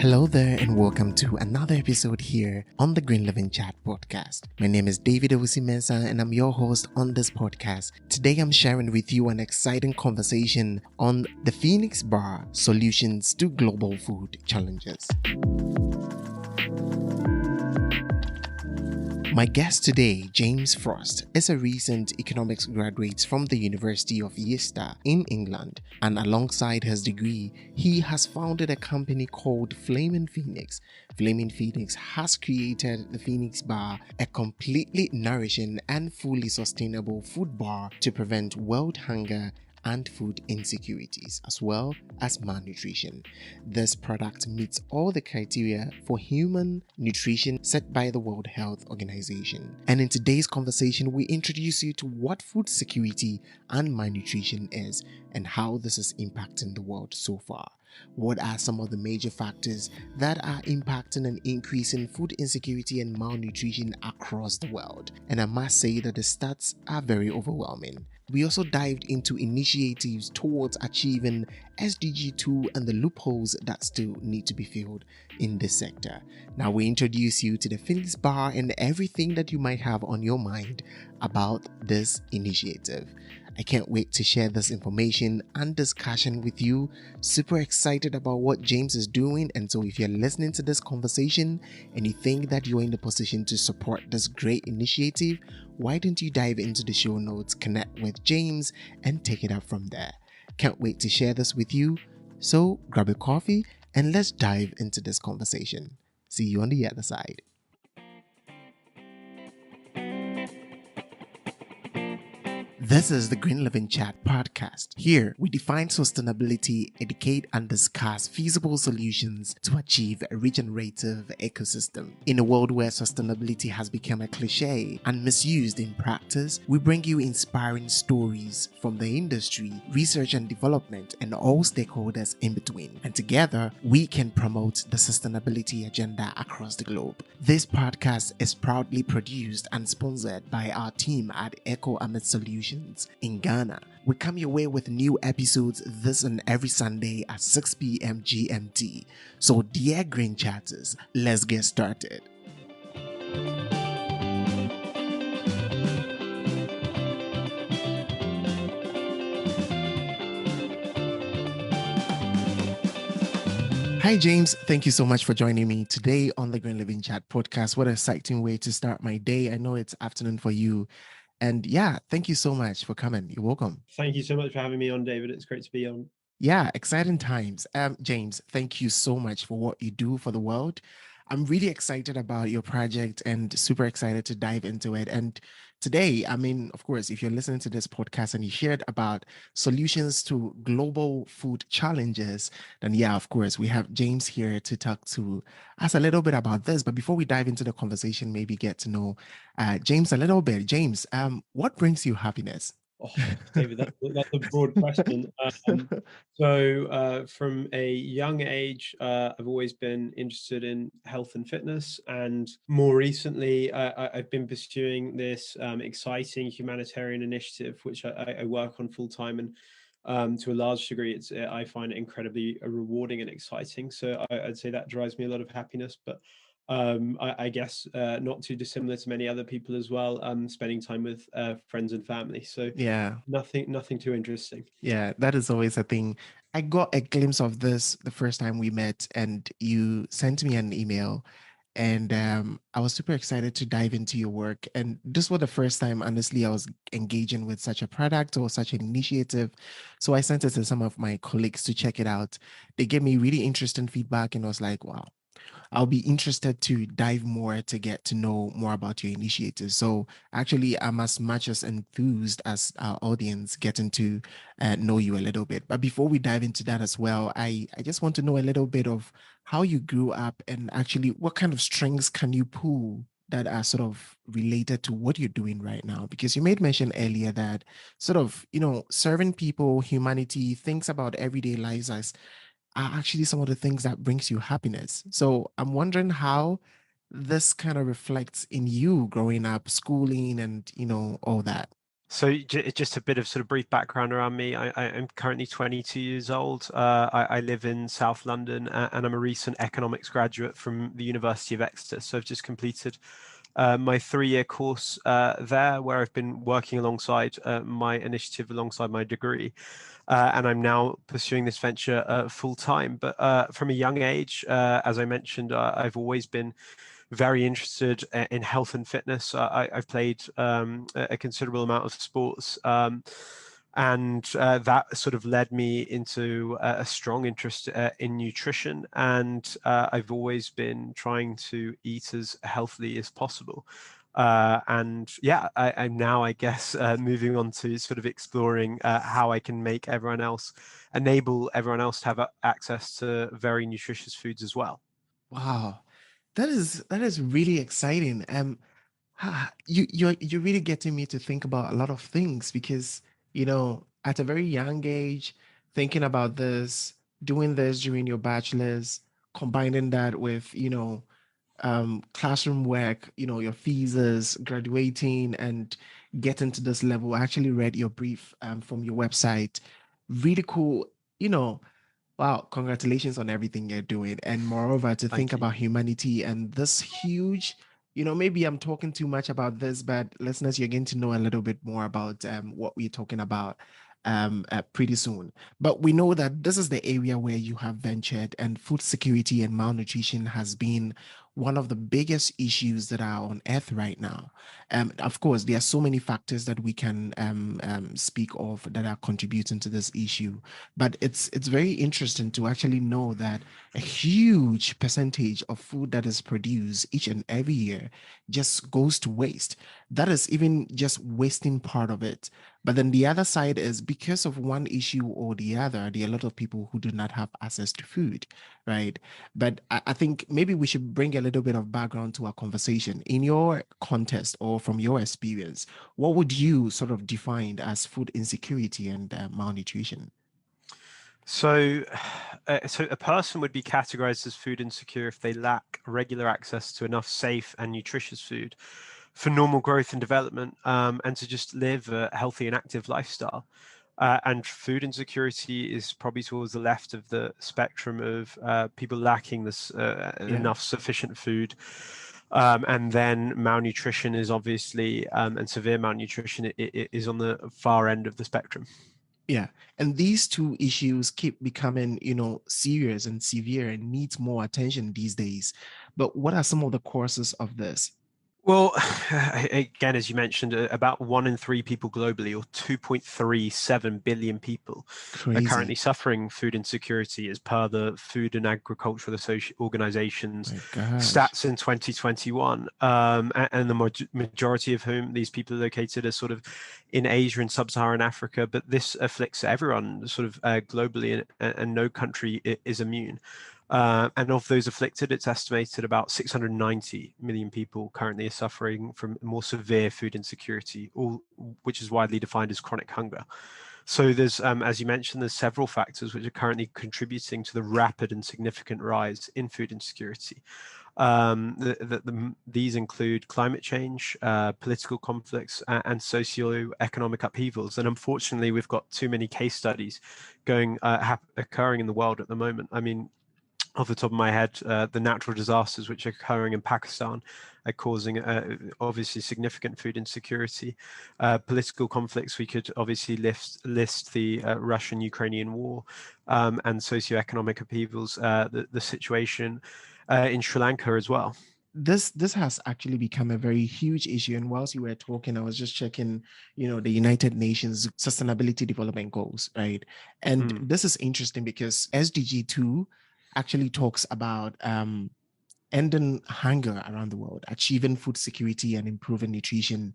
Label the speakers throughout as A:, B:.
A: Hello there and welcome to another episode here on the Green Living Chat podcast. My name is David Owusi-Mensah and I'm your host on this podcast. Today I'm sharing with you an exciting conversation on the Phoenix Bar solutions to global food challenges. My guest today, James Frost, is a recent economics graduate from the University of Exeter in England, and alongside his degree, he has founded a company called Flaming Phoenix. Flaming Phoenix has created the Phoenix Bar, a completely nourishing and fully sustainable food bar to prevent world hunger and food insecurities, as well as malnutrition. This product meets all the criteria for human nutrition set by the World Health Organization. And in today's conversation, we introduce you to what food security and malnutrition is and how this is impacting the world so far. What are some of the major factors that are impacting an increase in food insecurity and malnutrition across the world? And I must say that the stats are very overwhelming. We also dived into initiatives towards achieving SDG 2 and the loopholes that still need to be filled in this sector. Now we introduce you to the Phoenix Bar and everything that you might have on your mind about this initiative. I can't wait to share this information and discussion with you. Super excited about what James is doing. And so if you're listening to this conversation and you think that you're in the position to support this great initiative, why don't you dive into the show notes, connect with James, and take it up from there. Can't wait to share this with you. So grab a coffee and let's dive into this conversation. See you on the other side. This is the Green Living Chat podcast. Here, we define sustainability, educate, and discuss feasible solutions to achieve a regenerative ecosystem. In a world where sustainability has become a cliche and misused in practice, we bring you inspiring stories from the industry, research and development, and all stakeholders in between. And together, we can promote the sustainability agenda across the globe. This podcast is proudly produced and sponsored by our team at Eco Amit Solutions in Ghana. We come your way with new episodes this and every Sunday at 6 p.m. GMT. So dear Green Chatters, let's get started. Hi James, thank you so much for joining me today on the Green Living Chat podcast. What an exciting way to start my day. I know it's afternoon for you. And yeah, thank you so much for coming. You're welcome.
B: Thank you so much for having me on, David. It's great to be on.
A: Yeah, exciting times. James, thank you so much for what you do for the world. I'm really excited about your project and super excited to dive into it. And today, of course, if you're listening to this podcast and you heard about solutions to global food challenges, then yeah, of course, we have James here to talk to us a little bit about this. But before we dive into the conversation, maybe get to know James a little bit. James, what brings you happiness?
B: Oh, David, that's a broad question. From a young age, I've always been interested in health and fitness. And more recently, I've been pursuing this exciting humanitarian initiative, which I work on full time. And to a large degree, I find it incredibly rewarding and exciting. So I'd say that drives me a lot of happiness. But I guess not too dissimilar to many other people as well, spending time with friends and family. So
A: Yeah.
B: nothing too interesting.
A: Yeah, that is always a thing. I got a glimpse of this the first time we met, and you sent me an email, and I was super excited to dive into your work. And this was the first time, honestly, I was engaging with such a product or such an initiative. So I sent it to some of my colleagues to check it out. They gave me really interesting feedback, and I was like, wow. I'll be interested to dive more to get to know more about your initiative. So actually, I'm as much as enthused as our audience getting to know you a little bit. But before we dive into that as well, I just want to know a little bit of how you grew up and actually what kind of strings can you pull that are sort of related to what you're doing right now? Because you made mention earlier that sort of, serving people, humanity, thinks about everyday lives as are actually some of the things that brings you happiness. So I'm wondering how this kind of reflects in you growing up, schooling, and all that.
B: So just a bit of sort of brief background around me. I'm currently 22 years old. I live in South London, and I'm a recent economics graduate from the University of Exeter. So I've just completed my 3-year course there, where I've been working alongside my initiative, alongside my degree. And I'm now pursuing this venture full time. But from a young age, as I mentioned, I've always been very interested in health and fitness. I've played a considerable amount of sports, and that sort of led me into a strong interest in nutrition. And I've always been trying to eat as healthily as possible. And yeah, I'm now, I guess, moving on to sort of exploring how I can enable everyone else to have access to very nutritious foods as well.
A: Wow, that is really exciting. You're really getting me to think about a lot of things because, at a very young age, thinking about this, doing this during your bachelor's, combining that with, classroom work, your thesis, graduating, and getting to this level. I actually read your brief from your website. Really cool. You know, Wow, congratulations on everything you're doing. And moreover, to think
B: Thank you.
A: about humanity and this huge, maybe I'm talking too much about this, but listeners, you're going to know a little bit more about what we're talking about pretty soon. But we know that this is the area where you have ventured, and food security and malnutrition has been one of the biggest issues that are on earth right now. Of course, there are so many factors that we can speak of that are contributing to this issue, but it's very interesting to actually know that a huge percentage of food that is produced each and every year just goes to waste. That is even just wasting part of it. But then the other side is because of one issue or the other, there are a lot of people who do not have access to food, right? But I think maybe we should bring a little bit of background to our conversation. In your context or from your experience, what would you sort of define as food insecurity and malnutrition?
B: So, so a person would be categorized as food insecure if they lack regular access to enough safe and nutritious food for normal growth and development, and to just live a healthy and active lifestyle. And food insecurity is probably towards the left of the spectrum of people lacking this
A: Yeah.
B: enough sufficient food. And then malnutrition is obviously, and severe malnutrition is on the far end of the spectrum.
A: Yeah. And these two issues keep becoming, serious and severe and needs more attention these days. But what are some of the causes of this?
B: Well, again, as you mentioned, about 1 in 3 people globally, or 2.37 billion people, are currently
A: Crazy.
B: suffering food insecurity as per the Food and Agricultural Organization's
A: My gosh.
B: stats in 2021. And the majority of whom these people are located are sort of in Asia and sub-Saharan Africa. But this afflicts everyone sort of globally, and no country is immune. And of those afflicted, it's estimated about 690 million people currently are suffering from more severe food insecurity, which is widely defined as chronic hunger. So there's, as you mentioned, there's several factors which are currently contributing to the rapid and significant rise in food insecurity. These include climate change, political conflicts, and socio-economic upheavals. And unfortunately, we've got too many case studies occurring in the world at the moment. I mean, off the top of my head, the natural disasters which are occurring in Pakistan are causing obviously significant food insecurity. Political conflicts, we could obviously list the Russian-Ukrainian war, and socioeconomic upheavals, the situation in Sri Lanka as well.
A: This has actually become a very huge issue. And whilst you were talking, I was just checking, the United Nations Sustainability Development Goals, right? And
B: Mm,
A: this is interesting because SDG 2 actually talks about ending hunger around the world, achieving food security and improving nutrition,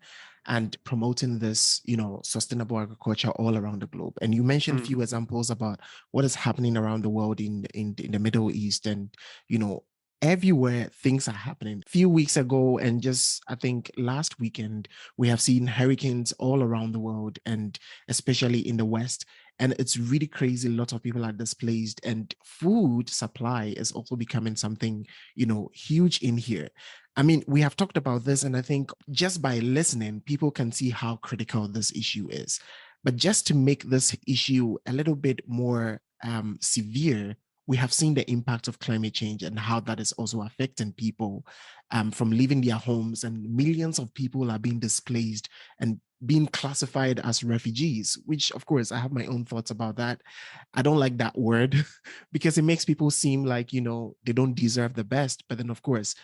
A: and promoting this, sustainable agriculture all around the globe. And you mentioned a
B: mm.
A: few examples about what is happening around the world in the Middle East, and everywhere things are happening. A few weeks ago, and just I think last weekend, we have seen hurricanes all around the world, and especially in the West. And it's really crazy. A lot of people are displaced, and food supply is also becoming something, huge in here. I mean, we have talked about this, and I think just by listening, people can see how critical this issue is. But just to make this issue a little bit more severe, we have seen the impact of climate change and how that is also affecting people from leaving their homes, and millions of people are being displaced and being classified as refugees, which of course I have my own thoughts about that. I don't like that word because it makes people seem like, they don't deserve the best. But then, of course,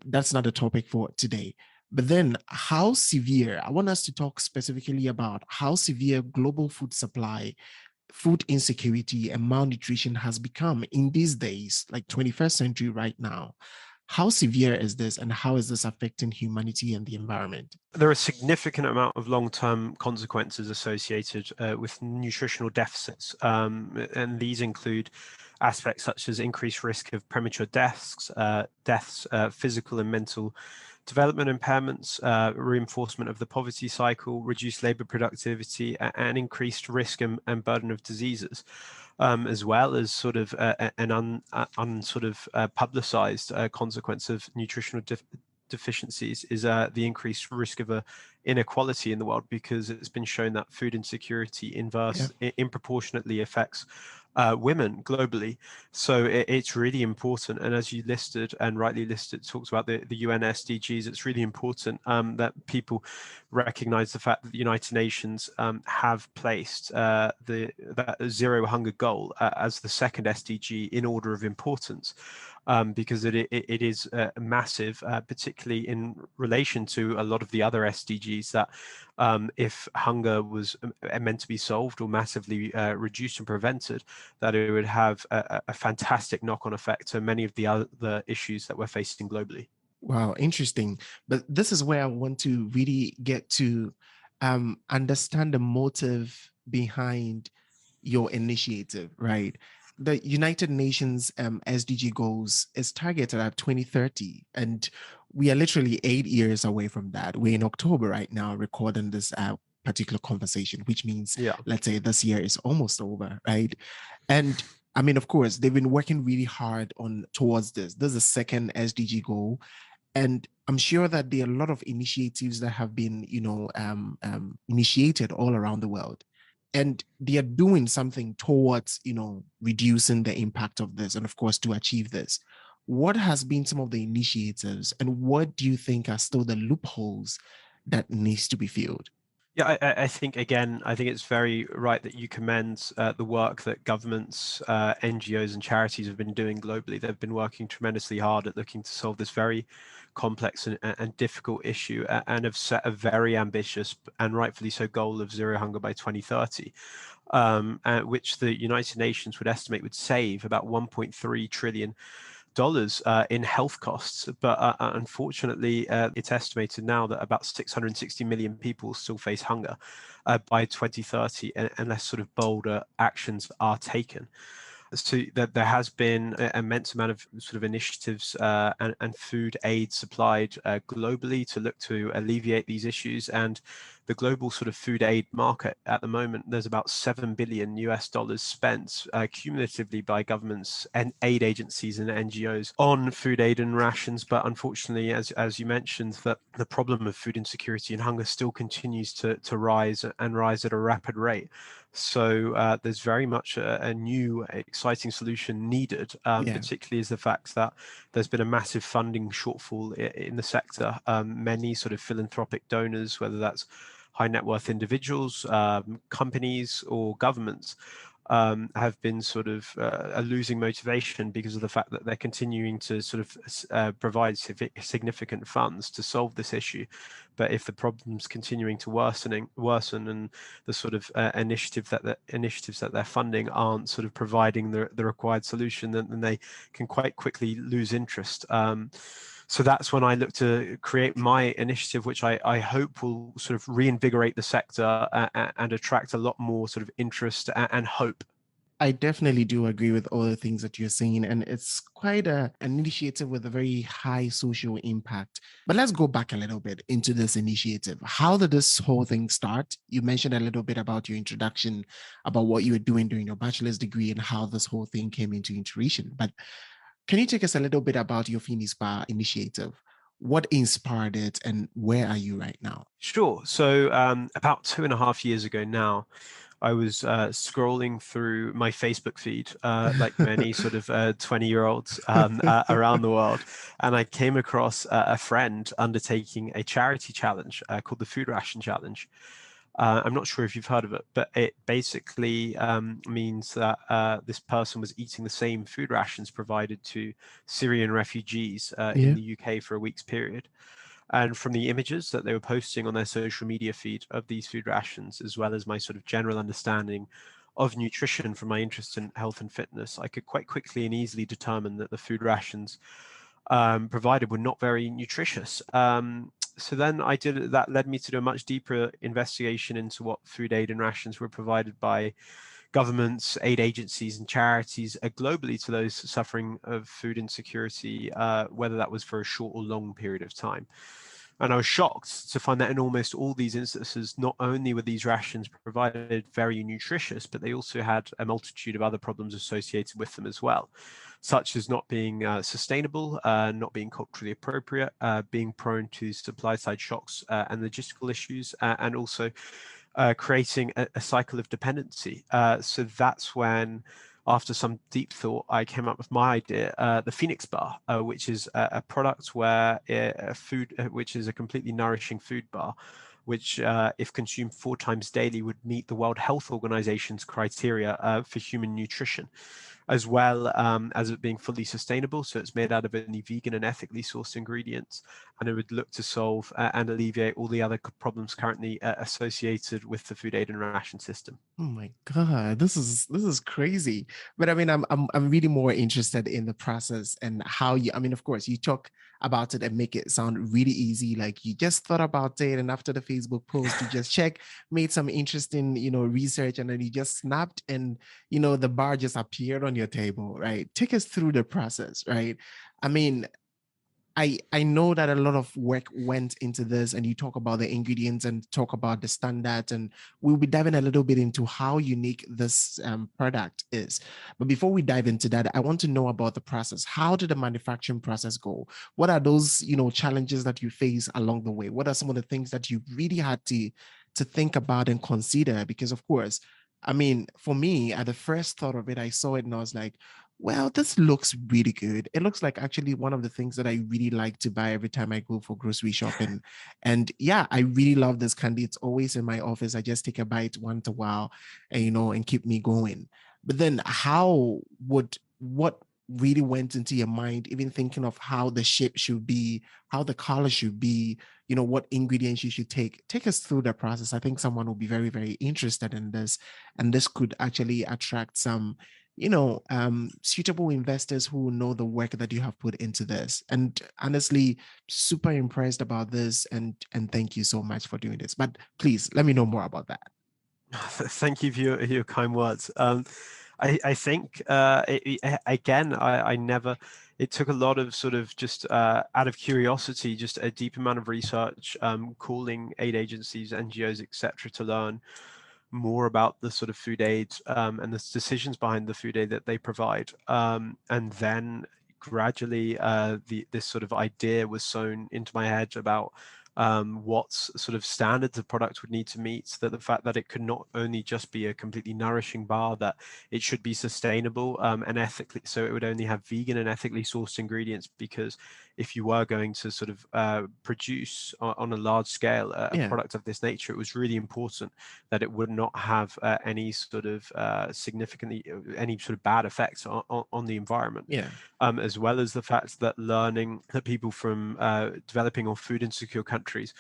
A: that's not a topic for today. But then, how severe, I want us to talk specifically about how severe global food supply, food insecurity, and malnutrition has become in these days, like 21st century right now. How severe is this, and how is this affecting humanity and the environment?
B: There are a significant amount of long-term consequences associated with nutritional deficits, and these include aspects such as increased risk of premature deaths, physical and mental development impairments, reinforcement of the poverty cycle, reduced labor productivity, and increased risk and burden of diseases. As well as sort of an publicized consequence of nutritional deficiencies is the increased risk of inequality in the world, because it's been shown that food insecurity disproportionately affects women globally. So it's really important. And as you listed and rightly listed, talks about the UN SDGs, it's really important that people recognize the fact that the United Nations have placed that zero hunger goal as the second SDG in order of importance. Because it is massive, particularly in relation to a lot of the other SDGs that if hunger was meant to be solved or massively reduced and prevented, that it would have a fantastic knock-on effect to many of the other issues that we're facing globally.
A: Wow, interesting. But this is where I want to really get to understand the motive behind your initiative, right? The United Nations SDG goals is targeted at 2030, and we are literally 8 years away from that. We're in October right now recording this particular conversation, which means, let's say this year is almost over, right? And I mean, of course, they've been working really hard towards this. This is the second SDG goal. And I'm sure that there are a lot of initiatives that have been, initiated all around the world. And they are doing something towards, reducing the impact of this. And of course, to achieve this, what has been some of the initiatives, and what do you think are still the loopholes that needs to be filled?
B: Yeah, I think, again, I think it's very right that you commend the work that governments, NGOs and charities have been doing globally. They've been working tremendously hard at looking to solve this very complex and difficult issue, and have set a very ambitious and rightfully so goal of zero hunger by 2030, which the United Nations would estimate would save about 1.3 trillion dollars in health costs. But unfortunately, it's estimated now that about 660 million people still face hunger by 2030, unless sort of bolder actions are taken. So that there has been an immense amount of sort of initiatives and food aid supplied globally to look to alleviate these issues. And the global sort of food aid market at the moment, there's about $7 billion spent cumulatively by governments and aid agencies and NGOs on food aid and rations. But unfortunately, as you mentioned, that the problem of food insecurity and hunger still continues to rise and rise at a rapid rate. So there's very much a new exciting solution needed, particularly as the fact that there's been a massive funding shortfall in the sector. Many sort of philanthropic donors, whether that's high net worth individuals, companies or governments, have been sort of losing motivation because of the fact that they're continuing to sort of provide significant funds to solve this issue. But if the problem's continuing to worsen, and the sort of initiatives that they're funding aren't sort of providing the required solution, then they can quite quickly lose interest. So that's when I look to create my initiative, which I hope will sort of reinvigorate the sector and attract a lot more sort of interest and hope.
A: I definitely do agree with all the things that you're saying, and it's quite an initiative with a very high social impact. But let's go back a little bit into this initiative. How did this whole thing start? You mentioned a little bit about your introduction, about what you were doing during your bachelor's degree, and how this whole thing came into fruition. But can you take us a little bit about your Finispa initiative? What inspired it, and where are you right now?
B: Sure. So about 2.5 years ago now, I was scrolling through my Facebook feed, like many sort of 20-year-olds around the world, and I came across a friend undertaking a charity challenge called the Food Ration Challenge. I'm not sure if you've heard of it, but it basically means that this person was eating the same food rations provided to Syrian refugees in
A: Yeah.
B: the UK for a week's period. And from the images that they were posting on their social media feed of these food rations, as well as my sort of general understanding of nutrition from my interest in health and fitness, I could quite quickly and easily determine that the food rations provided were not very nutritious. So then that led me to do a much deeper investigation into what food aid and rations were provided by governments, aid agencies, and charities globally to those suffering of food insecurity, whether that was for a short or long period of time. And I was shocked to find that in almost all these instances, not only were these rations provided very nutritious, but they also had a multitude of other problems associated with them as well, such as not being sustainable, not being culturally appropriate, being prone to supply side shocks and logistical issues, and also creating a cycle of dependency. So that's when, after some deep thought, I came up with my idea, the Phoenix Bar, which is a product where which is a completely nourishing food bar, which, if consumed 4 times daily, would meet the World Health Organization's criteria for human nutrition, as well as it being fully sustainable. So it's made out of only vegan and ethically sourced ingredients, and it would look to solve and alleviate all the other problems currently associated with the food aid and ration system.
A: Oh my God, this is crazy. But I mean, I'm really more interested in the process and how you. I mean, of course, you talk about it and make it sound really easy. Like you just thought about it, and after the Facebook post, you just made some interesting, research, and then you just snapped, and the bar just appeared on your table, right? Take us through the process, right? I mean, I know that a lot of work went into this, and you talk about the ingredients and talk about the standards, and we'll be diving a little bit into how unique this product is. But before we dive into that, I want to know about the process. How did the manufacturing process go? What are those challenges that you face along the way? What are some of the things that you really had to think about and consider? Because of course, I mean, for me, at the first thought of it, I saw it and I was like, well, this looks really good. It looks like actually one of the things that I really like to buy every time I go for grocery shopping. And yeah, I really love this candy. It's always in my office. I just take a bite once a while and and keep me going. But then what really went into your mind, even thinking of how the shape should be, how the color should be, what ingredients you should take. Take us through the process. I think someone will be very, very interested in this, and this could actually attract some suitable investors who know the work that you have put into this. And honestly, super impressed about this, and thank you so much for doing this. But please let me know more about that.
B: Thank you for your kind words. I think again, I never. It took a lot of sort of just out of curiosity, just a deep amount of research, calling aid agencies, NGOs, etc., to learn more about the sort of food aid and the decisions behind the food aid that they provide, and then gradually this sort of idea was sown into my head about what sort of standards the product would need to meet, that the fact that it could not only just be a completely nourishing bar, that it should be sustainable and ethically, so it would only have vegan and ethically sourced ingredients, because if you were going to sort of produce on a large scale a
A: Yeah,
B: product of this nature, it was really important that it would not have any sort of significantly any sort of bad effects on the environment,
A: yeah,
B: as well as the fact that learning that people from developing or food insecure countries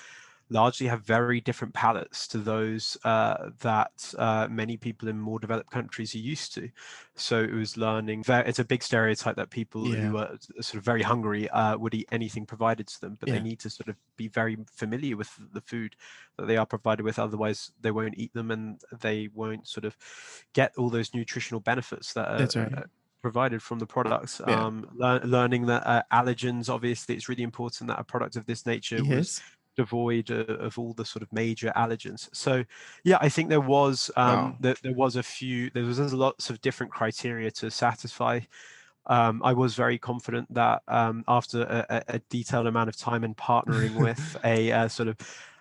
C: largely have very different palates to those that many people in more developed countries are used to. So it was learning. It's a big stereotype that people who are sort of very hungry would eat anything provided to them, but they need to sort of be very familiar with the food that they are provided with. Otherwise, they won't eat them, and they won't sort of get all those nutritional benefits that
A: That's right.
C: are provided from the products.
A: Yeah.
C: Learning that allergens, obviously, it's really important that a product of this nature was
A: Yes.
C: devoid of all the sort of major allergens. So yeah, I think there was
A: Wow.
C: there was lots of different criteria to satisfy. I was very confident that after a detailed amount of time and partnering with a sort of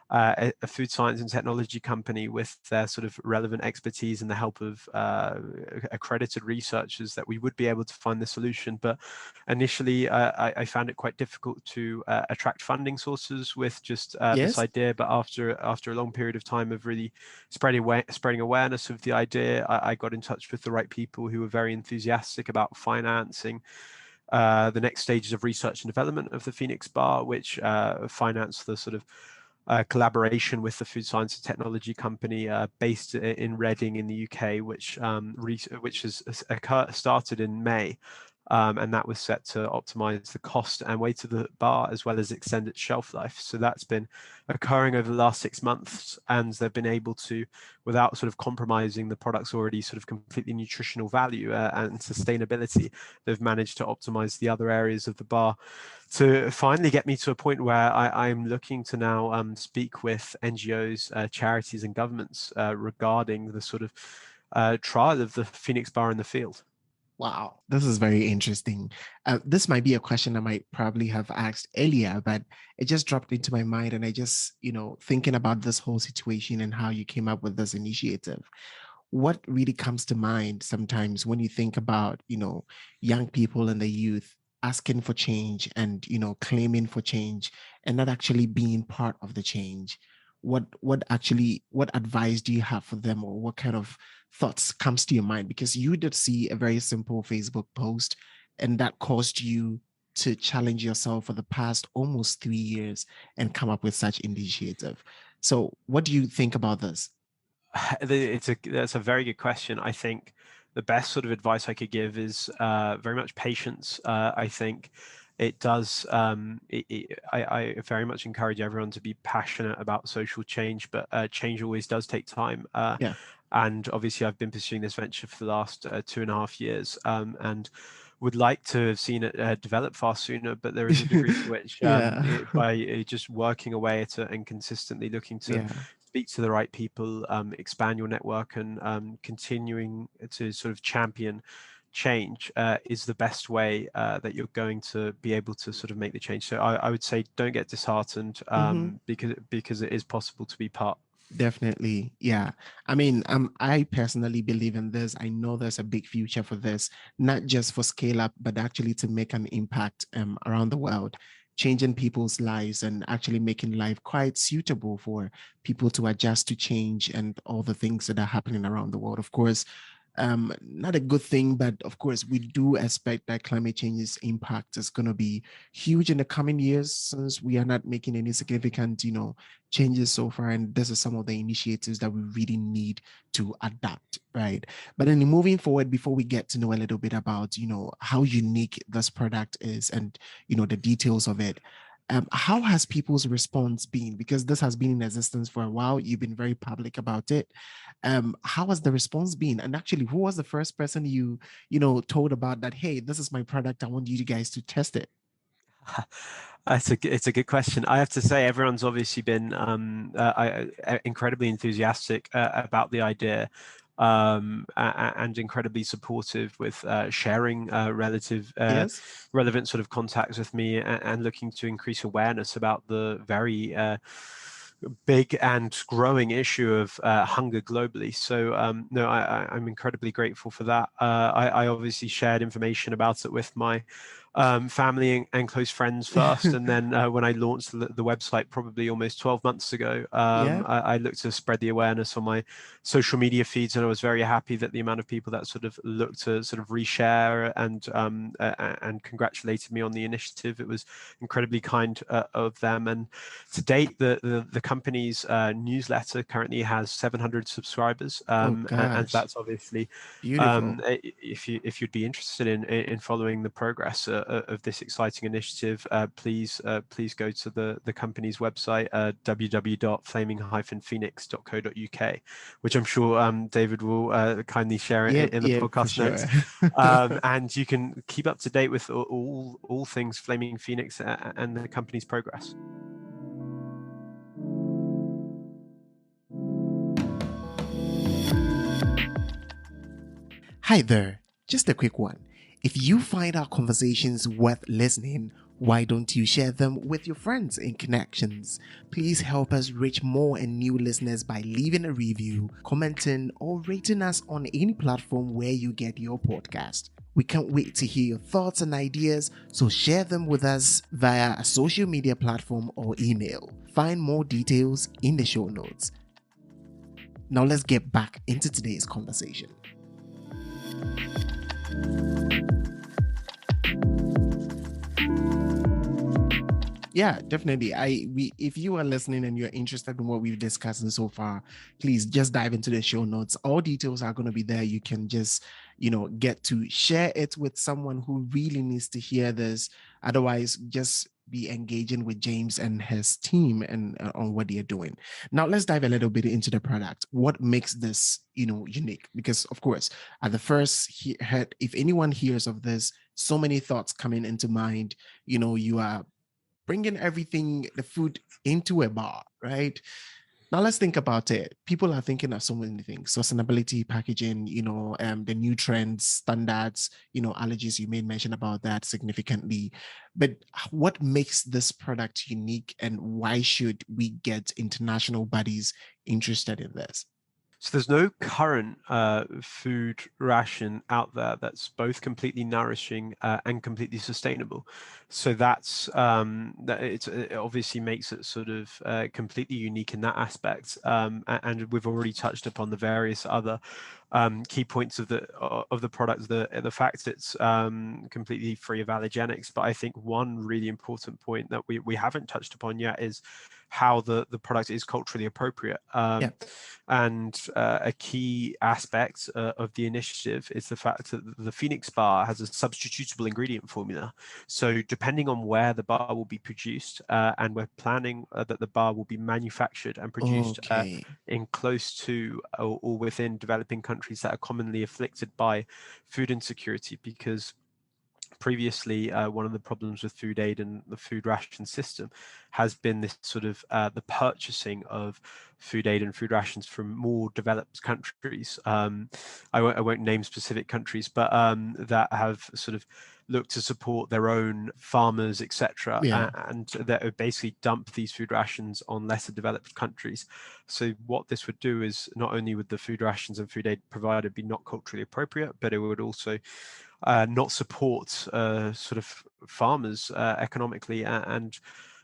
C: a food science and technology company with their sort of relevant expertise and the help of accredited researchers, that we would be able to find the solution. But initially, I found it quite difficult to attract funding sources with just this
A: Yes.
C: idea. But after a long period of time of really spreading awareness of the idea, I got in touch with the right people who were very enthusiastic about financing the next stages of research and development of the Phoenix Bar, which financed the sort of collaboration with the food science and technology company based in Reading in the UK, which has started in May. And that was set to optimize the cost and weight of the bar, as well as extend its shelf life. So that's been occurring over the last 6 months, and they've been able to, without sort of compromising the product's already sort of completely nutritional value and sustainability, they've managed to optimize the other areas of the bar to finally get me to a point where I'm looking to now speak with NGOs, charities and governments regarding the sort of trial of the Phoenix Bar in the field.
A: Wow, this is very interesting. This might be a question I might probably have asked earlier, but it just dropped into my mind. And I just, thinking about this whole situation and how you came up with this initiative, what really comes to mind sometimes when you think about, young people and the youth asking for change and, claiming for change and not actually being part of the change? What advice do you have for them, or what kind of thoughts comes to your mind? Because you did see a very simple Facebook post and that caused you to challenge yourself for the past almost 3 years and come up with such initiative. So what do you think about this?
C: That's a very good question. I think the best sort of advice I could give is very much patience. I think it does. I very much encourage everyone to be passionate about social change, but change always does take time.
A: Yeah.
C: And obviously, I've been pursuing this venture for the last 2.5 years, and would like to have seen it develop far sooner. But there is a degree to which,
A: Yeah.
C: by just working away at it and consistently looking to
A: Yeah.
C: speak to the right people, expand your network, and continuing to sort of champion change is the best way that you're going to be able to sort of make the change. So I would say don't get disheartened,
A: Mhm.
C: because it is possible to be part.
A: Definitely. Yeah. I mean, I personally believe in this. I know there's a big future for this, not just for scale up, but actually to make an impact around the world, changing people's lives and actually making life quite suitable for people to adjust to change and all the things that are happening around the world. Of course, not a good thing, but of course, we do expect that climate change's impact is going to be huge in the coming years, since we are not making any significant, changes so far. And this is some of the initiatives that we really need to adapt, right? But then moving forward, before we get to know a little bit about, how unique this product is and, the details of it, how has people's response been? Because this has been in existence for a while. You've been very public about it. How has the response been? And actually, who was the first person told about that? Hey, this is my product. I want you guys to test it.
C: It's a good question. I have to say, everyone's obviously been incredibly enthusiastic about the idea, and incredibly supportive with sharing
A: Yes.
C: relevant sort of contacts with me, and looking to increase awareness about the very big and growing issue of hunger globally. So no, I'm incredibly grateful for that. I obviously shared information about it with my family and close friends first, and then when I launched the website probably almost 12 months ago, I looked to spread the awareness on my social media feeds, and I was very happy that the amount of people that sort of looked to sort of reshare and congratulated me on the initiative. It was incredibly kind of them. And to date, the company's newsletter currently has 700 subscribers, and that's obviously
A: beautiful.
C: If you'd be interested in following the progress of this exciting initiative, please go to the company's website, www.flaming-phoenix.co.uk, which I'm sure David will kindly share in the podcast notes. And you can keep up to date with all things Flaming Phoenix and the company's progress.
A: Hi there, just a quick one. If you find our conversations worth listening, why don't you share them with your friends and connections? Please help us reach more and new listeners by leaving a review, commenting, or rating us on any platform where you get your podcast. We can't wait to hear your thoughts and ideas, so share them with us via a social media platform or email. Find more details in the show notes. Now let's get back into today's conversation. Yeah, definitely. If you are listening and you're interested in what we've discussed so far, please just dive into the show notes. All details are going to be there. You can just, get to share it with someone who really needs to hear this. Otherwise, just be engaging with James and his team and on what they're doing. Now, let's dive a little bit into the product. What makes this, unique? Because, of course, at the first head, if anyone hears of this, so many thoughts coming into mind. You are bringing everything, the food, into a bar, right? Now let's think about it. People are thinking of so many things: sustainability, packaging, the new trends, standards, allergies. You made mention about that significantly. But what makes this product unique, and why should we get international bodies interested in this?
C: So there's no current food ration out there that's both completely nourishing and completely sustainable. So that it obviously makes it sort of completely unique in that aspect. And we've already touched upon the various other key points of the product, the fact it's completely free of allergenics. But I think one really important point that we haven't touched upon yet is how the product is culturally appropriate. And a key aspect of the initiative is the fact that the Phoenix bar has a substitutable ingredient formula. So depending on where the bar will be produced, and we're planning that the bar will be manufactured and produced in close to or within developing countries that are commonly afflicted by food insecurity, because previously, one of the problems with food aid and the food ration system has been this sort of the purchasing of food aid and food rations from more developed countries. I won't name specific countries, but that have sort of looked to support their own farmers, etc., and that basically dump these food rations on lesser developed countries. So what this would do is not only would the food rations and food aid provided be not culturally appropriate, but it would also not support sort of farmers economically, and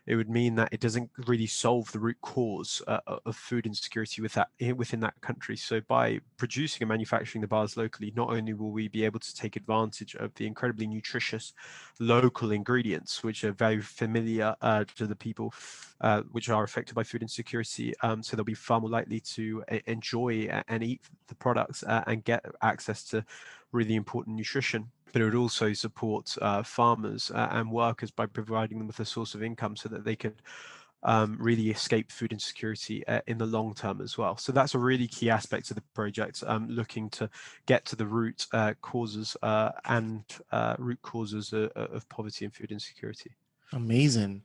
C: it would mean that it doesn't really solve the root cause of food insecurity within that country. So by producing and manufacturing the bars locally, not only will we be able to take advantage of the incredibly nutritious local ingredients, which are very familiar to the people which are affected by food insecurity, so they'll be far more likely to enjoy and eat the products and get access to really important nutrition. But it would also support farmers and workers by providing them with a source of income so that they could really escape food insecurity in the long term as well. So that's a really key aspect of the project, looking to get to the root causes of poverty and food insecurity.
A: Amazing.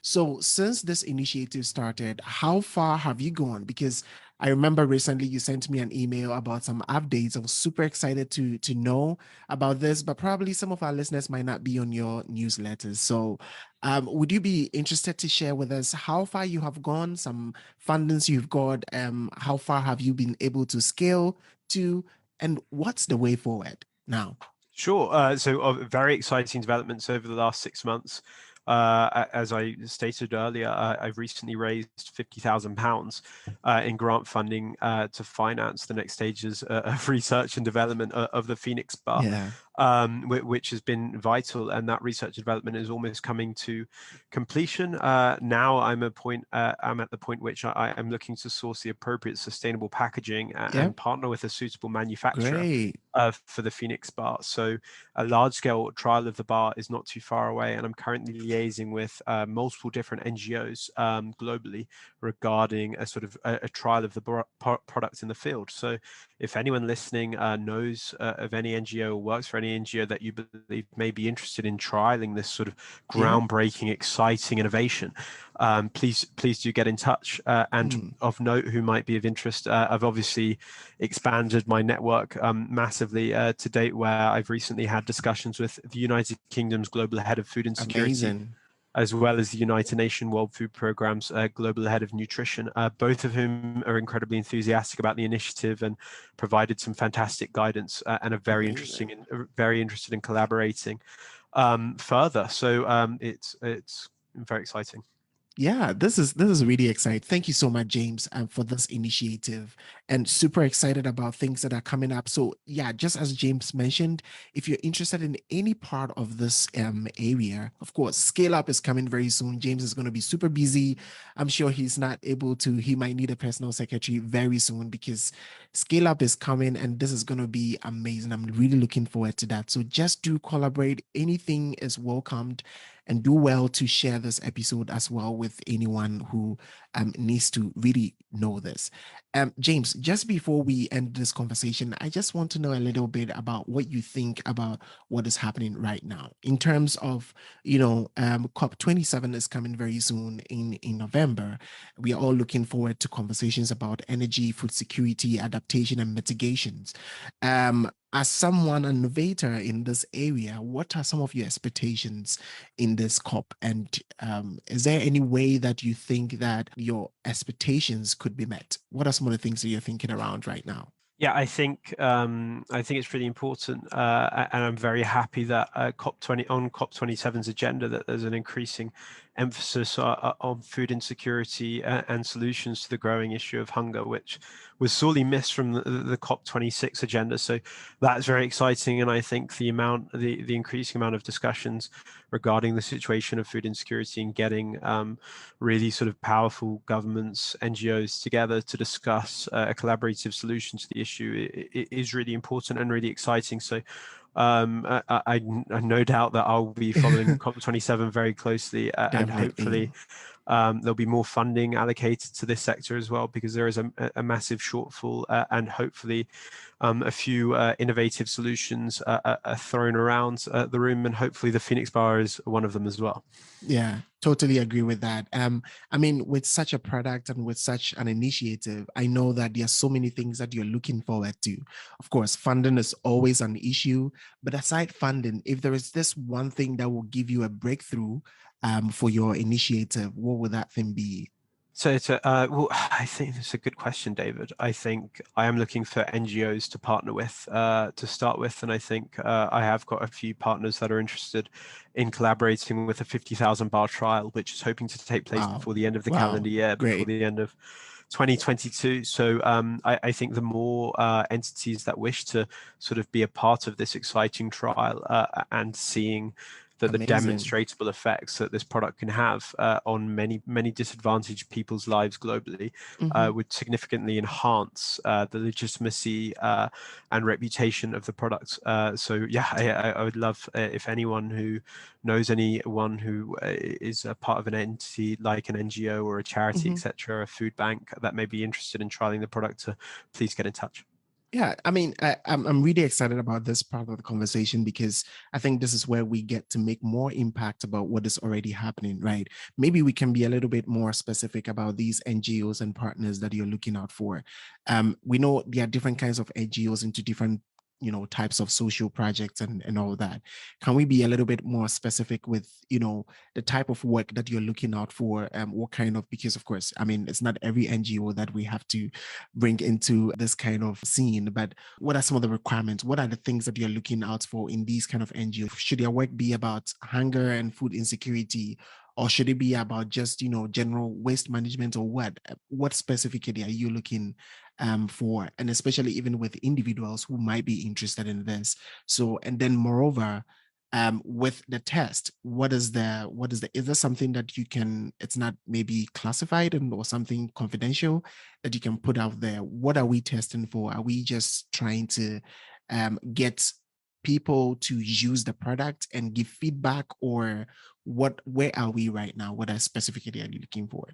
A: So since this initiative started, how far have you gone? Because I remember recently you sent me an email about some updates. I was super excited to know about this, but probably some of our listeners might not be on your newsletters. So would you be interested to share with us how far you have gone, some fundings you've got, how far have you been able to scale to, and what's the way forward now?
C: Sure. Very exciting developments over the last 6 months. As I stated earlier, I've recently raised £50,000 in grant funding to finance the next stages of research and development of the Phoenix bar,
A: Yeah.
C: which has been vital. And that research and development is almost coming to completion. Now I'm at the point which I am looking to source the appropriate sustainable packaging and partner with a suitable manufacturer.
A: Great.
C: For the Phoenix bar. So a large-scale trial of the bar is not too far away, and I'm currently liaising with multiple different NGOs globally regarding a sort of a trial of the product in the field. So if anyone listening knows of any NGO or works for any NGO that you believe may be interested in trialing this sort of groundbreaking, exciting innovation, please do get in touch. And of note, who might be of interest, I've obviously expanded my network massively to date, where I've recently had discussions with the United Kingdom's Global Head of Food Insecurity, as well as the United Nations World Food Programme's Global Head of Nutrition, both of whom are incredibly enthusiastic about the initiative and provided some fantastic guidance and are very interested in collaborating further. So it's very exciting.
A: Yeah, this is really exciting. Thank you so much, James, for this initiative, and super excited about things that are coming up. So yeah, just as James mentioned, if you're interested in any part of this area, of course, Scale Up is coming very soon. James is going to be super busy. I'm sure he's not able to. He might need a personal secretary very soon because Scale Up is coming, and this is going to be amazing. I'm really looking forward to that. So just do collaborate. Anything is welcomed. And do well to share this episode as well with anyone who needs to really know this. James, just before we end this conversation, I just want to know a little bit about what you think about what is happening right now in terms of, COP27 is coming very soon in November. We are all looking forward to conversations about energy, food security, adaptation, and mitigations. As someone, an innovator in this area, what are some of your expectations in this COP? And is there any way that you think that your expectations could be met? What are some of the things that you're thinking around right now?
C: Yeah, I think it's really important, and I'm very happy that COP27's agenda that there's an increasing emphasis on food insecurity and solutions to the growing issue of hunger, which was sorely missed from the COP26 agenda. So that's very exciting, and I think the increasing amount of discussions regarding the situation of food insecurity and getting really sort of powerful governments, NGOs together to discuss a collaborative solution to the issue is really important and really exciting. So I no doubt that I'll be following COP27 very closely, and hopefully there'll be more funding allocated to this sector as well, because there is a massive shortfall, and hopefully a few innovative solutions are thrown around the room, and hopefully the Phoenix Bar is one of them as well.
A: Yeah, totally agree with that. I mean, with such a product and with such an initiative, I know that there are so many things that you're looking forward to. Of course, funding is always an issue, but aside funding, if there is this one thing that will give you a breakthrough for your initiative, what would that thing be?
C: So well, I think it's a good question, David. I think I am looking for NGOs to partner with to start with, and I think I have got a few partners that are interested in collaborating with a 50,000 bar trial, which is hoping to take place before the end of the calendar year, before the end of 2022. So I think the more entities that wish to sort of be a part of this exciting trial and seeing the demonstrable effects that this product can have on many disadvantaged people's lives globally would significantly enhance the legitimacy and reputation of the product. So yeah, I would love if anyone who knows anyone who is a part of an entity like an NGO or a charity, etc., a food bank that may be interested in trialing the product, to please get in touch.
A: Yeah, I mean, I'm really excited about this part of the conversation because I think this is where we get to make more impact about what is already happening, right? Maybe we can be a little bit more specific about these NGOs and partners that you're looking out for. We know there are different kinds of NGOs into different types of social projects and all that. Can we be a little bit more specific with, the type of work that you're looking out for? What kind of, because of course, I mean, it's not every NGO that we have to bring into this kind of scene, but what are some of the requirements? What are the things that you're looking out for in these kind of NGOs? Should your work be about hunger and food insecurity? Or should it be about just, general waste management, or what? What specifically are you looking for? And especially even with individuals who might be interested in this. So, and then moreover, with the test, is there something that you can, it's not maybe classified or something confidential that you can put out there? What are we testing for? Are we just trying to get people to use the product and give feedback, or where are we right now? What specifically are you looking for?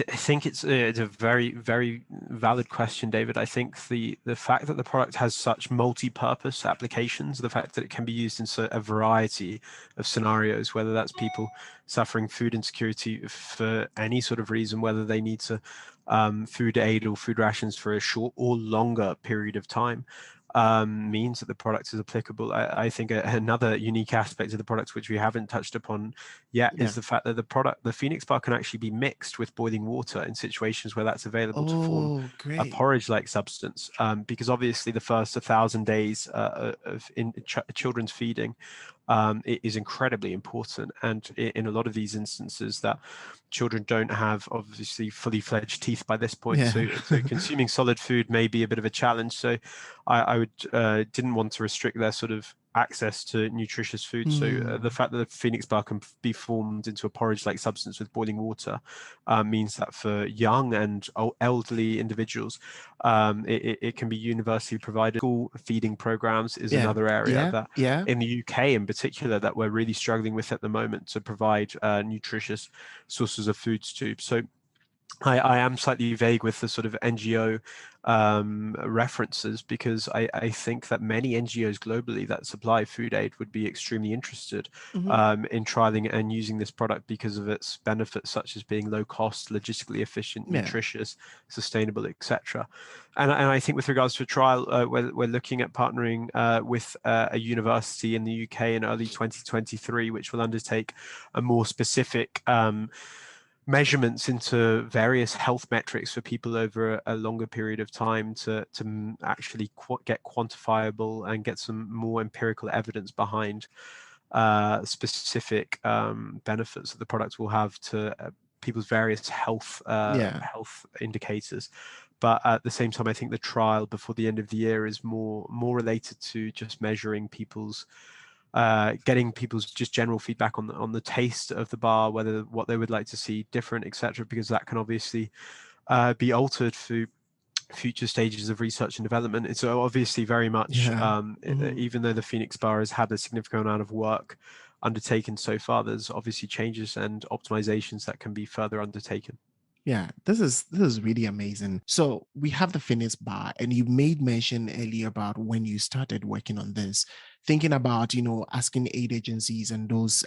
C: I think it's a very, very valid question, David. I think the fact that the product has such multi-purpose applications, the fact that it can be used in a variety of scenarios, whether that's people suffering food insecurity for any sort of reason, whether they need to food aid or food rations for a short or longer period of time, means that the product is applicable. I think another unique aspect of the product, which we haven't touched upon yet, is the fact that the Phoenix bar can actually be mixed with boiling water in situations where that's available to form a porridge-like substance. Because obviously the first 1,000 days of children's feeding is incredibly important, and in a lot of these instances that children don't have obviously fully fledged teeth by this point, so consuming solid food may be a bit of a challenge. So I would didn't want to restrict their sort of access to nutritious food. So the fact that the Phoenix bar can be formed into a porridge-like substance with boiling water means that for young and elderly individuals, it can be universally provided. School feeding programs is another area that in the UK in particular that we're really struggling with at the moment to provide nutritious sources of foods to. So I am slightly vague with the sort of NGO references, because I think that many NGOs globally that supply food aid would be extremely interested in trialing and using this product because of its benefits, such as being low cost, logistically efficient, nutritious, sustainable, etc. And I think with regards to a trial, we're looking at partnering with a university in the UK in early 2023, which will undertake a more specific measurements into various health metrics for people over a longer period of time to actually get quantifiable and get some more empirical evidence behind specific benefits that the product will have to people's various health indicators. But at the same time, I think the trial before the end of the year is more related to just measuring people's getting people's just general feedback on the taste of the bar, whether what they would like to see different, etc., because that can obviously be altered through future stages of research and development. It's obviously very much, even though the Phoenix bar has had a significant amount of work undertaken so far, there's obviously changes and optimizations that can be further undertaken.
A: Yeah, this is really amazing. So we have the Phoenix bar, and you made mention earlier about when you started working on this, thinking about, asking aid agencies and those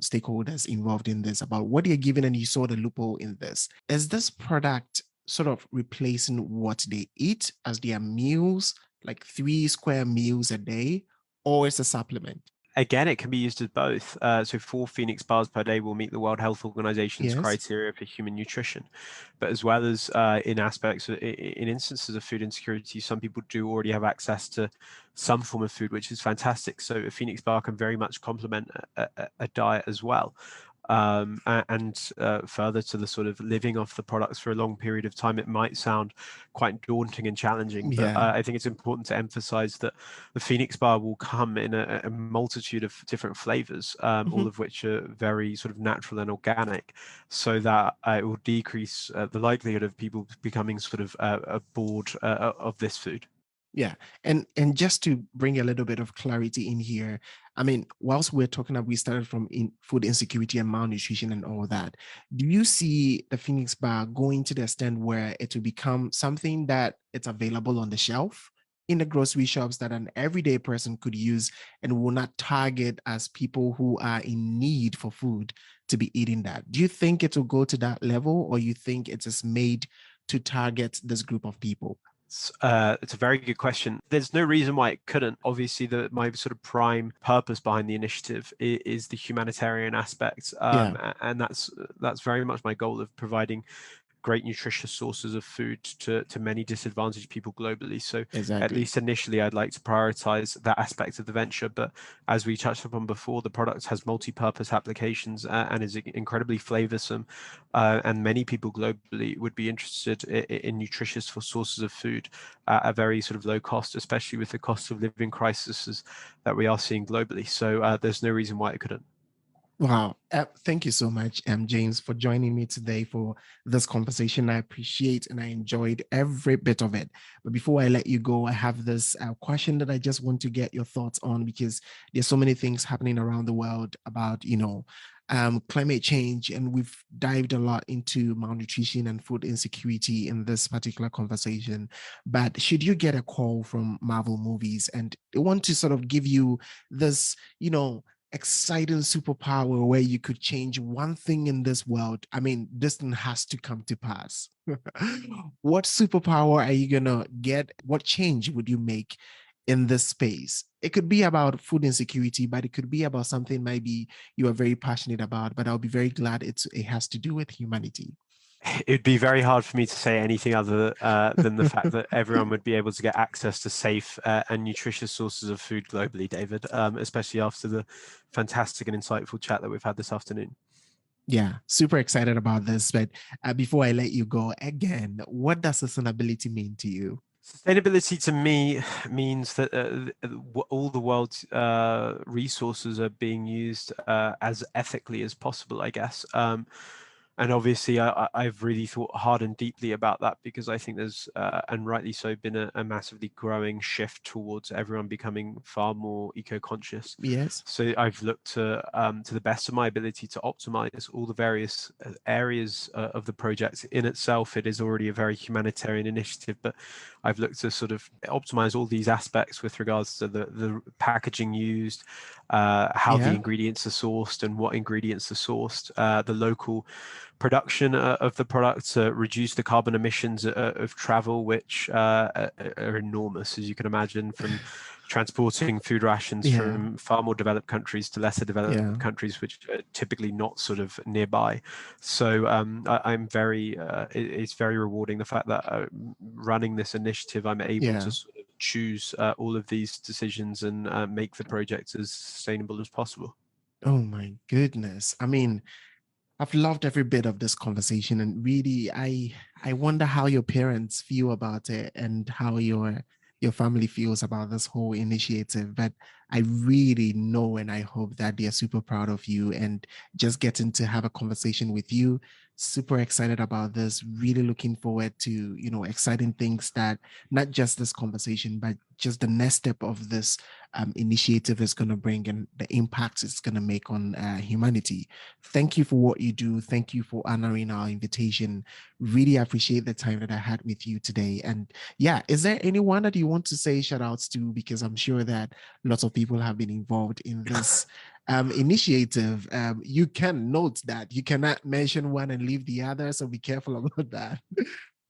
A: stakeholders involved in this about what you're giving, and you saw the loophole in this. Is this product sort of replacing what they eat as their meals, like 3 square meals a day, or it's a supplement?
C: Again, it can be used as both. So 4 Phoenix bars per day will meet the World Health Organization's criteria for human nutrition. But as well as in instances of food insecurity, some people do already have access to some form of food, which is fantastic. So a Phoenix bar can very much complement a diet as well. And further to the sort of living off the products for a long period of time, it might sound quite daunting and challenging, but I think it's important to emphasize that the Phoenix bar will come in a multitude of different flavors, all of which are very sort of natural and organic, so that it will decrease the likelihood of people becoming sort of bored of this food.
A: Yeah. And just to bring a little bit of clarity in here, I mean, whilst we're talking about, we started from food insecurity and malnutrition and all that. Do you see the Phoenix bar going to the extent where it will become something that it's available on the shelf in the grocery shops that an everyday person could use, and will not target as people who are in need for food to be eating that? Do you think it will go to that level, or you think it is made to target this group of people?
C: It's a very good question. There's no reason why it couldn't. Obviously, my sort of prime purpose behind the initiative is the humanitarian aspect, and that's very much my goal of providing great nutritious sources of food to many disadvantaged people globally. So at least initially, I'd like to prioritize that aspect of the venture. But as we touched upon before, the product has multi-purpose applications and is incredibly flavorsome. And many people globally would be interested in nutritious sources of food at a very sort of low cost, especially with the cost of living crises that we are seeing globally. So there's no reason why it couldn't.
A: Wow. Thank you so much, James, for joining me today for this conversation. I appreciate and I enjoyed every bit of it. But before I let you go, I have this question that I just want to get your thoughts on, because there's so many things happening around the world about, climate change, and we've dived a lot into malnutrition and food insecurity in this particular conversation. But should you get a call from Marvel movies and they want to sort of give you this, exciting superpower where you could change one thing in this world, I mean, this thing has to come to pass. What superpower are you gonna get? What change would you make in this space? It could be about food insecurity, but it could be about something maybe you are very passionate about, but I'll be very glad it has to do with humanity.
C: It'd be very hard for me to say anything other than the fact that everyone would be able to get access to safe and nutritious sources of food globally, David, especially after the fantastic and insightful chat that we've had this afternoon.
A: Yeah, super excited about this. But before I let you go, again, what does sustainability mean to you?
C: Sustainability to me means that all the world's resources are being used as ethically as possible, I guess. And obviously, I've really thought hard and deeply about that, because I think there's, and rightly so, been a massively growing shift towards everyone becoming far more eco-conscious.
A: Yes.
C: So I've looked to the best of my ability to optimize all the various areas of the project. In itself, it is already a very humanitarian initiative, but I've looked to sort of optimize all these aspects with regards to the packaging used, how the ingredients are sourced and what ingredients are sourced, the local production of the product to reduce the carbon emissions of travel, which are enormous, as you can imagine, from transporting food rations from far more developed countries to lesser developed countries, which are typically not sort of nearby. So I'm very, it's very rewarding the fact that running this initiative, I'm able to sort of choose all of these decisions and make the project as sustainable as possible.
A: Oh my goodness. I mean, I've loved every bit of this conversation, and really, I wonder how your parents feel about it and how your family feels about this whole initiative. But I really know and I hope that they are super proud of you, and just getting to have a conversation with you. Super excited about this. Really looking forward to, exciting things that not just this conversation, but just the next step of this initiative is going to bring and the impact it's going to make on humanity. Thank you for what you do. Thank you for honoring our invitation. Really appreciate the time that I had with you today. And yeah, is there anyone that you want to say shout outs to? Because I'm sure that lots of people have been involved in this initiative. You can note that you cannot mention one and leave the other, so be careful about that.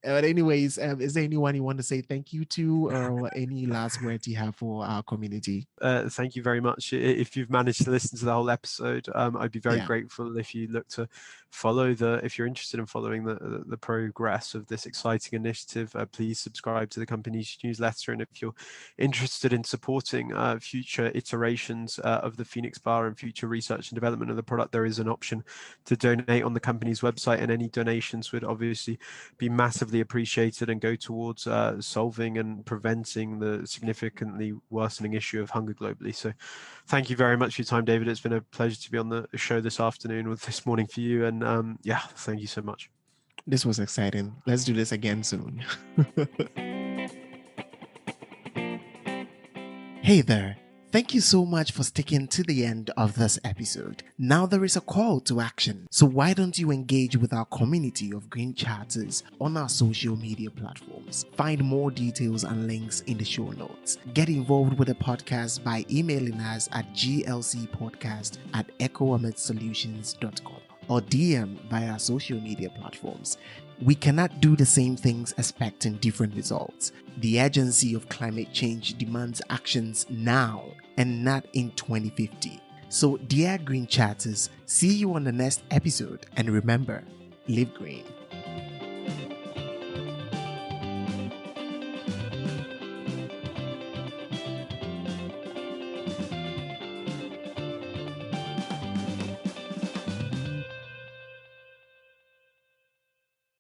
A: But anyways, is there anyone you want to say thank you to, or any last words you have for our community?
C: Thank you very much. If you've managed to listen to the whole episode, I'd be very grateful if you look to follow if you're interested in following the progress of this exciting initiative, please subscribe to the company's newsletter. And if you're interested in supporting future iterations of the Phoenix Bar and future research and development of the product, there is an option to donate on the company's website, and any donations would obviously be massively appreciated and go towards solving and preventing the significantly worsening issue of hunger globally. So thank you very much for your time, David. It's been a pleasure to be on the show this afternoon or this morning for you. And thank you so much.
A: This was exciting. Let's do this again soon. Hey there. Thank you so much for sticking to the end of this episode. Now there is a call to action. So why don't you engage with our community of green charters on our social media platforms? Find more details and links in the show notes. Get involved with the podcast by emailing us at glcpodcast@echoamitsolutions.com or DM via our social media platforms. We cannot do the same things expecting different results. The urgency of climate change demands actions now and not in 2050. So, dear Green Chatters, see you on the next episode, and remember, live green.